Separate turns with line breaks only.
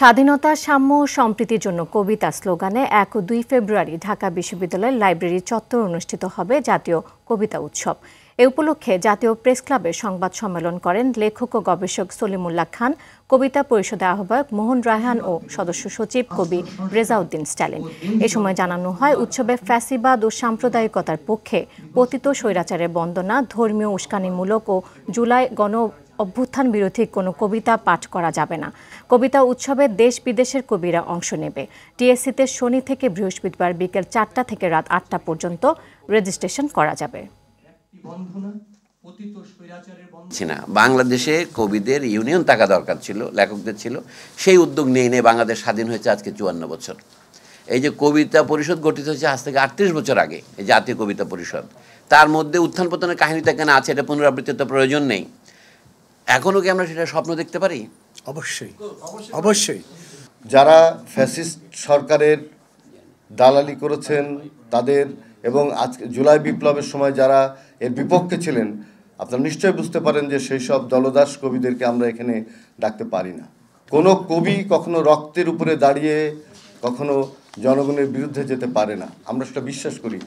স্বাধীনতা, সাম্য ও সম্প্রীতির জন্য কবিতা স্লোগানে ১ ও ২ ফেব্রুয়ারি ঢাকা বিশ্ববিদ্যালয়ের লাইব্রেরি চত্বর অনুষ্ঠিত হবে জাতীয় কবিতা উৎসব। এ উপলক্ষে জাতীয় প্রেস ক্লাবে সংবাদ সম্মেলন করেন লেখক ও গবেষক সলিমুল্লাহ খান, কবিতা পরিষদের আহ্বায়ক মোহন রায়হান ও সদস্য সচিব কবি রেজাউদ্দিন স্ট্যালিন। এ সময় জানানো হয়, উৎসবে ফ্যাসিবাদ ও সাম্প্রদায়িকতার পক্ষে পতিত স্বৈরাচারের বন্দনা, ধর্মীয় উস্কানিমূলক ও জুলাই গণ অভ্যুত্থান বিরোধী কোনো কবিতা পাঠ করা যাবে না। কবিতা উৎসবে দেশ বিদেশের কবিরা অংশ নেবে। টিএসসিতে শনি থেকে বৃহস্পতিবার বিকেল ৪টা থেকে রাত ৮টা পর্যন্ত রেজিস্ট্রেশন করা যাবে।
বাংলাদেশে কবিদের ইউনিয়ন থাকা দরকার ছিল, লেখকদের ছিল, সেই উদ্যোগ নিয়ে বাংলাদেশ স্বাধীন হয়েছে আজকে ৫৪ বছর। এই যে কবিতা পরিষদ গঠিত হয়েছে আজ থেকে ৩৮ বছর আগে, এই জাতীয় কবিতা পরিষদ, তার মধ্যে উত্থান পতনের কাহিনীটা কেন আছে, এটা পুনরাবৃত্তির তো প্রয়োজন নেই। এখনও কি আমরা সেটা স্বপ্ন দেখতে পারি?
অবশ্যই, অবশ্যই।
যারা ফ্যাসিস্ট সরকারের দালালি করেছেন তাদের, এবং আজকে জুলাই বিপ্লবের সময় যারা এর বিপক্ষে ছিলেন, আপনারা নিশ্চয়ই বুঝতে পারেন যে সেই সব দলদাস কবিদেরকে আমরা এখানে ডাকতে পারি না। কোনো কবি কখনো রক্তের উপরে দাঁড়িয়ে কখনো জনগণের বিরুদ্ধে যেতে পারে না, আমরা সেটা বিশ্বাস করি।